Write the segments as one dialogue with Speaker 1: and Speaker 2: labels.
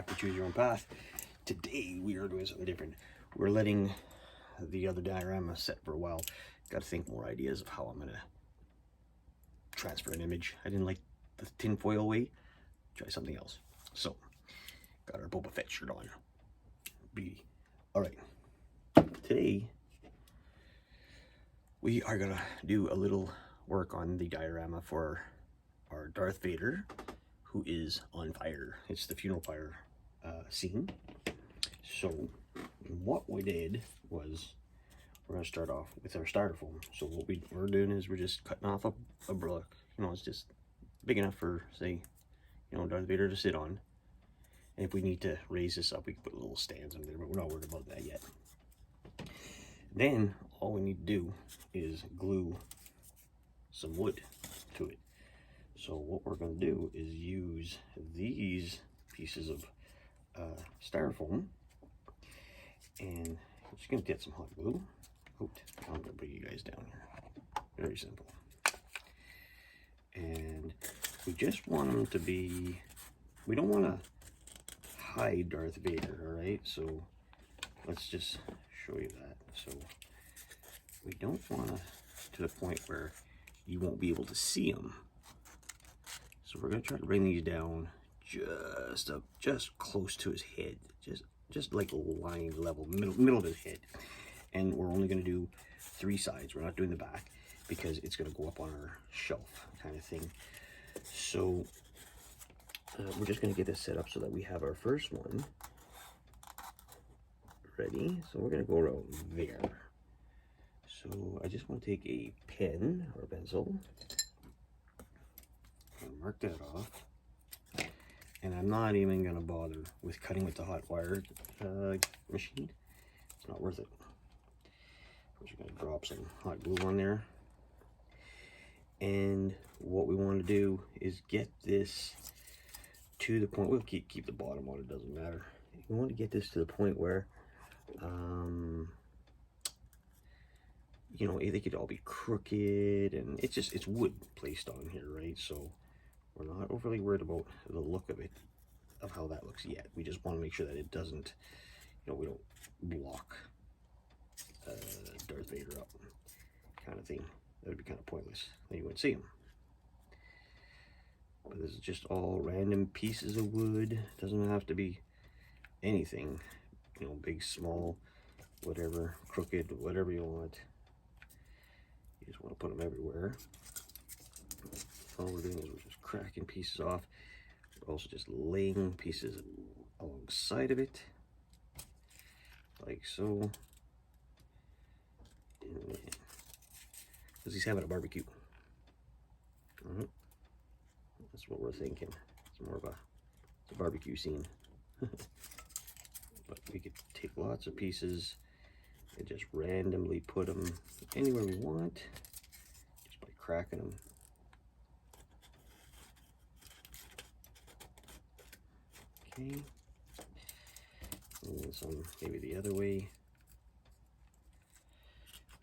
Speaker 1: back to Choose Your Own Path. Today we are doing something different. We're letting the other diorama set for a while. Got to think more ideas of how I'm going to transfer an image. I didn't like the tinfoil way. Try something else. So, got our Boba Fett shirt on. Beauty. Alright. Today, we are going to do a little work on the diorama for our Darth Vader, who is on fire. It's the funeral pyre scene. So, what we did was, we're going to start off with our styrofoam. So what we're doing is we're just cutting off a block. You know, it's just big enough for, say, you know, Darth Vader to sit on. And if we need to raise this up, we can put little stands under there, but we're not worried about that yet. Then, all we need to do is glue some wood to it. So what we're going to do is use these pieces of styrofoam, and I'm just going to get some hot glue. I'm going to bring you guys down here. Very simple. And we just want them to be, we don't want to hide Darth Vader, alright? So let's just show you that. So we don't want to the point where you won't be able to see him. So we're going to try to bring these down just up, just close to his head. Just like line level, middle of his head. And we're only going to do 3 sides. We're not doing the back because it's going to go up on our shelf kind of thing. So we're just going to get this set up so that we have our first one ready. So we're going to go around there. So I just want to take a pen or a pencil and mark that off. And I'm not even going to bother with cutting with the hot wire machine. It's not worth it. We're just going to drop some hot glue on there. And what we want to do is get this to the point, we'll keep the bottom on, it doesn't matter. We want to get this to the point where, you know, they could all be crooked, and it's wood placed on here, right? So we're not overly worried about the look of it, of how that looks yet. We just want to make sure that it doesn't, you know, we don't block Darth Vader up kind of thing. That would be kind of pointless. Then you wouldn't see him. But this is just all random pieces of wood. It doesn't have to be anything, you know, big, small, whatever, crooked, whatever you want. You just want to put them everywhere. All we're doing is we're just cracking pieces off. We're also just laying pieces alongside of it, like so. Because he's having a barbecue. That's what we're thinking. It's more of a barbecue scene. But we could take lots of pieces and just randomly put them anywhere we want, just by cracking them. Okay. And then some maybe the other way.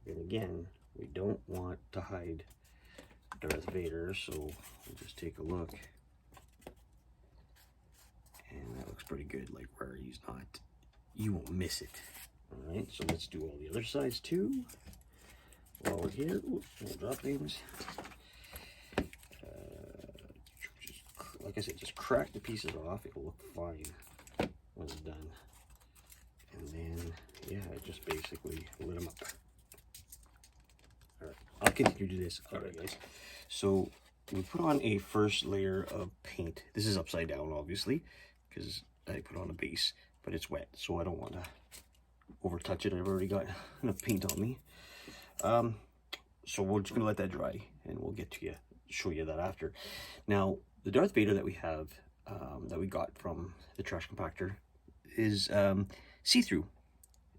Speaker 1: And again, we don't want to hide Darth Vader, so we'll just take a look. And that looks pretty good, like where he's not, you won't miss it. Alright, so let's do all the other sides too. While we're here, oops, we'll drop things. Like I said, just crack the pieces off, it'll look fine when it's done. And then, yeah, just basically lit them up. Alright, I'll continue to do this. Alright guys, so we put on a first layer of paint. This is upside down obviously, because I put on a base, but it's wet, so I don't want to over touch it. I've already got enough paint on me. So we're just going to let that dry, and we'll get to you, show you that after. Now, the Darth Vader that we have, that we got from the Trash Compactor, is see-through.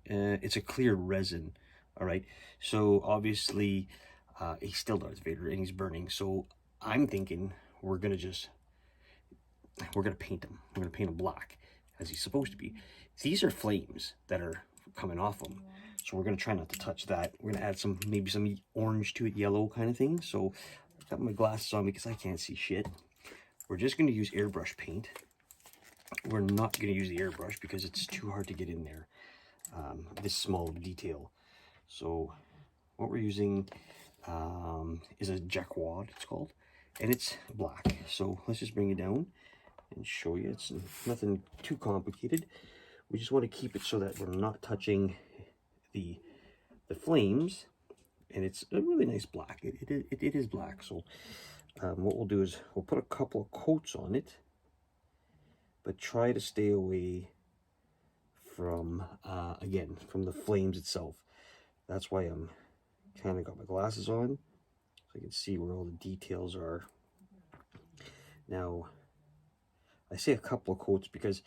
Speaker 1: It's a clear resin. All right, so obviously he's still Darth Vader and he's burning. So I'm thinking we're gonna paint him. We're gonna paint him black as he's supposed to be. These are flames that are coming off him, so we're gonna try not to touch that. We're gonna add maybe some orange to it, yellow kind of thing. So I've got my glasses on because I can't see shit. We're just gonna use airbrush paint. we're not going to use the airbrush because it's too hard to get in there, this small of a detail. So what we're using is a jacquard, it's called, and it's black. So let's just bring it down and show you. It's nothing too complicated. We just want to keep it so that we're not touching the flames, and it's a really nice black. It is black. So what we'll do is we'll put a couple of coats on it, but try to stay away from again, from the flames itself. That's why I'm kind of got my glasses on, so I can see where all the details are. Now, I say a couple of coats because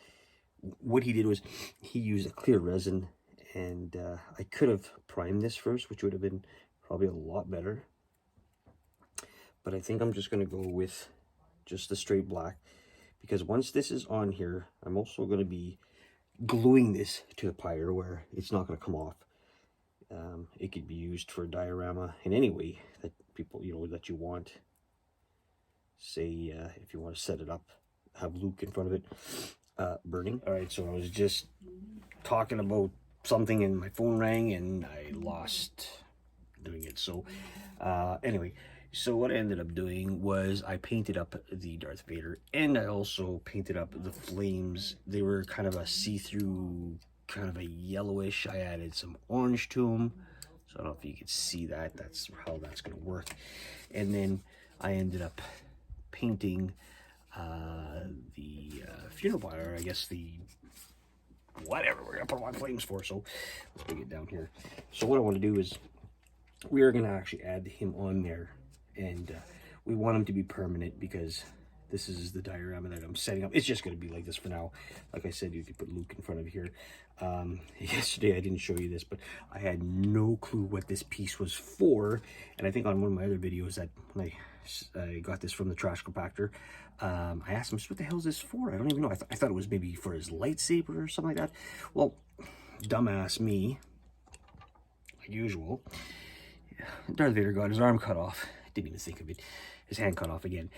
Speaker 1: what he did was he used a clear resin, and I could have primed this first, which would have been probably a lot better. But I think I'm just going to go with just the straight black, because once this is on here, I'm also going to be gluing this to the pyre where it's not going to come off. It could be used for a diorama in any way that people, you know, that you want. Say, if you want to set it up, have Luke in front of it, burning. All right, so I was just talking about something and my phone rang and I lost doing it. So, anyway, so what I ended up doing was I painted up the Darth Vader, and I also painted up the flames. They were kind of a see-through, kind of a yellowish. I added some orange to them, so I don't know if you can see that. That's how that's going to work. And then I ended up painting the funeral pyre, I guess the whatever we're going to put on flames for. So let's bring it down here. So what I want to do is we are going to actually add him on there, and we want him to be permanent because this is the diorama that I'm setting up. It's just going to be like this for now. Like I said, you could put Luke in front of here. Yesterday I didn't show you this, but I had no clue what this piece was for, and I think on one of my other videos that when I got this from the Trash Compactor, I asked him, what the hell is this for? I don't even know. I thought it was maybe for his lightsaber or something like that. Well, dumbass me, like usual, Darth Vader got his arm cut off. Didn't even think of it. His hand cut off again.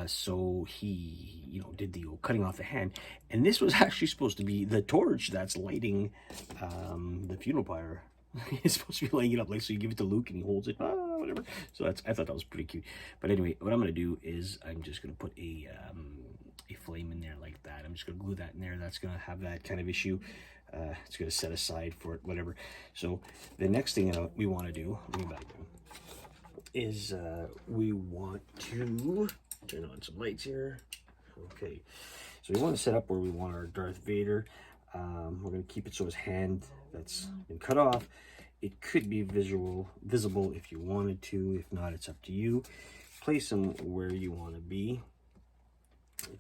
Speaker 1: So he, you know, did the old cutting off the hand. And this was actually supposed to be the torch that's lighting the funeral pyre. He's supposed to be lighting it up, like, so you give it to Luke and he holds it, whatever. So I thought that was pretty cute. But anyway, what I'm going to do is I'm just going to put a flame in there like that. I'm just going to glue that in there. That's going to have that kind of issue. It's going to set aside for it, whatever. So the next thing we want to do, let me back down, is we want to turn on some lights here. Okay, so we want to set up where we want our Darth Vader. We're going to keep it so his hand that's been cut off, it could be visible if you wanted to. If not, it's up to you. Place him where you want to be.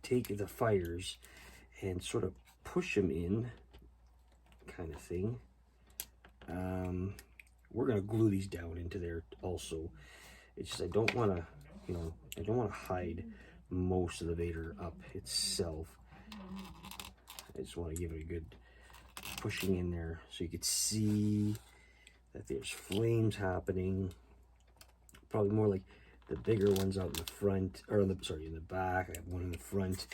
Speaker 1: Take the fires and sort of push him in, kind of thing. We're going to glue these down into there also. It's just I don't want to, you know, I don't want to hide most of the Vader up itself. I just want to give it a good pushing in there so you could see that there's flames happening. Probably more like the bigger ones out in the front, or in the back. I have one in the front.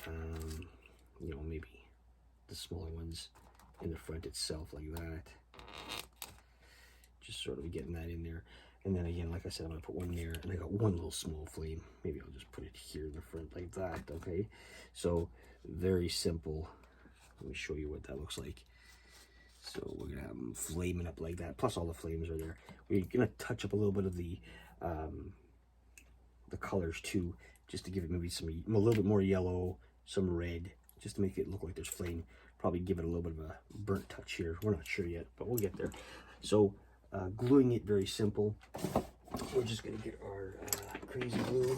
Speaker 1: You know, maybe the smaller ones in the front itself, like that. Just sort of getting that in there. And then again, like I said, I'm going to put one there, and I got one little small flame. Maybe I'll just put it here in the front like that, okay? So, very simple. Let me show you what that looks like. So, we're going to have them flaming up like that, plus all the flames are there. We're going to touch up a little bit of the colors too, just to give it maybe a little bit more yellow, some red, just to make it look like there's flame. Probably give it a little bit of a burnt touch here. We're not sure yet, but we'll get there. So, gluing it, very simple. We're just going to get our crazy glue.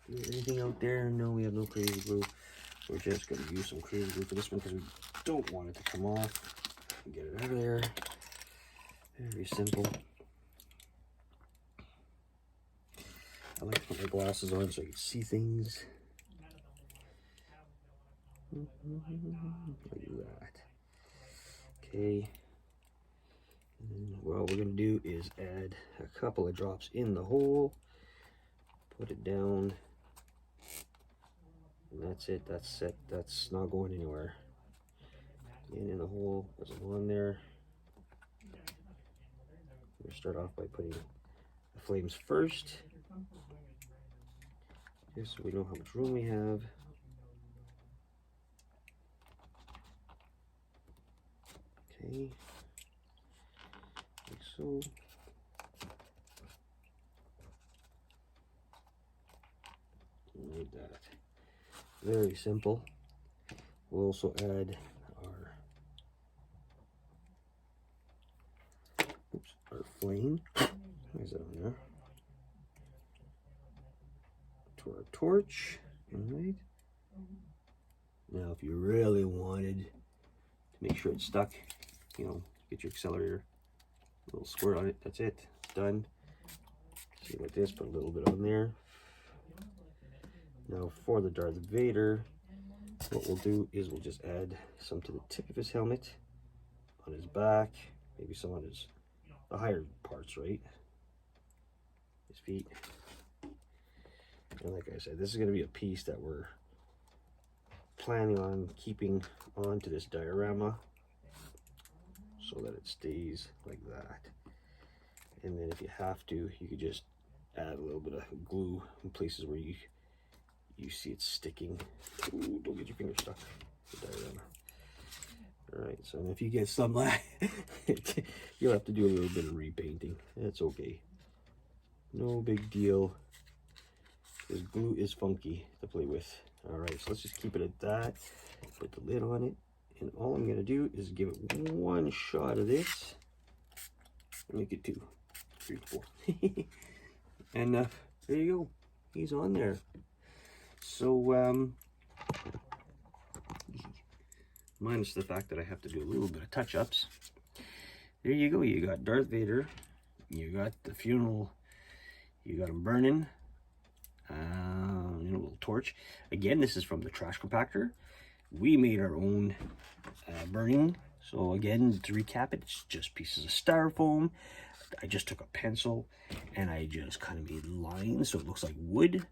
Speaker 1: Anything out there? No, we have no crazy glue. We're just going to use some crazy glue for this one because we don't want it to come off. Get it out of there. Very simple. I like to put my glasses on so I can see things. Like that. Okay. And what we're going to do is add a couple of drops in the hole. Put it down And that's it, that's set, that's not going anywhere. And in the hole, there's one there. We're gonna start off by putting the flames first, just so we know how much room we have. Okay, like so. Like that. Very simple. We'll also add our flame. Where's that on there? To our torch. Alright. Now if you really wanted to make sure it's stuck, you know, get your accelerator, a little squirt on it, that's it. It's done. See, like this, put a little bit on there. Now for the Darth Vader, what we'll do is we'll just add some to the tip of his helmet, on his back, maybe some on his, the higher parts, right? His feet. And like I said, this is going to be a piece that we're planning on keeping onto this diorama so that it stays like that. And then if you have to, you could just add a little bit of glue in places where you see it sticking. Ooh, don't get your finger stuck. The diorama. All right, so if you get some you'll have to do a little bit of repainting. That's okay. No big deal. This glue is funky to play with. All right, so let's just keep it at that. Put the lid on it, and all I'm gonna do is give it one shot of this. Make it 2, 3, 4. And there you go. He's on there. So minus the fact that I have to do a little bit of touch-ups. There you go. You got Darth Vader. You got the funeral. You got him burning. A little torch. Again, this is from the Trash Compactor. We made our own burning. So again, to recap it, it's just pieces of styrofoam. I just took a pencil and I just kind of made lines so it looks like wood.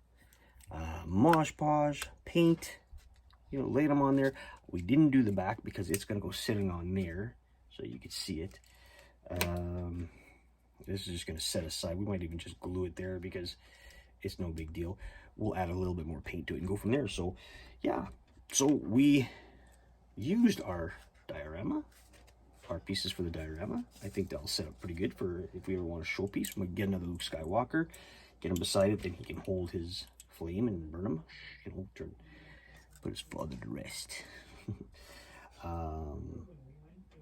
Speaker 1: Mosh Podge, paint, you know, laid them on there. We didn't do the back because it's going to go sitting on there so you could see it. This is just going to set aside. We might even just glue it there because it's no big deal. We'll add a little bit more paint to it and go from there. So yeah, so we used our diorama, our pieces for the diorama. I think that'll set up pretty good for if we ever want a showpiece. We get another Luke Skywalker, get him beside it, then he can hold his flame and burn him, you know, put his father to rest.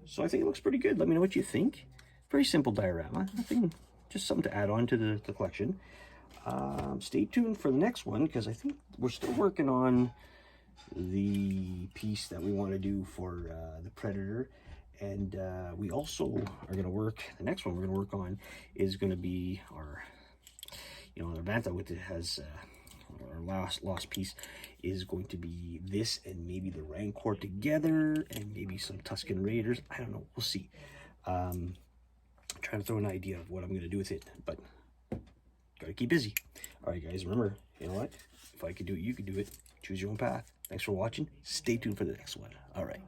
Speaker 1: So I think it looks pretty good. Let me know what you think. Very simple diorama, nothing, just something to add on to the collection. Stay tuned for the next one because I think we're still working on the piece that we want to do for the Predator, and we also are going to work, the next one we're going to work on is going to be our, you know, our Bantha with it has our last piece is going to be this and maybe the Rancor together and maybe some Tusken Raiders. I don't know, we'll see. I'm trying to throw an idea of what I'm going to do with it, but gotta keep busy. All right, guys, remember, you know what? If I could do it, you could do it. Choose your own path. Thanks for watching. Stay tuned for the next one. All right.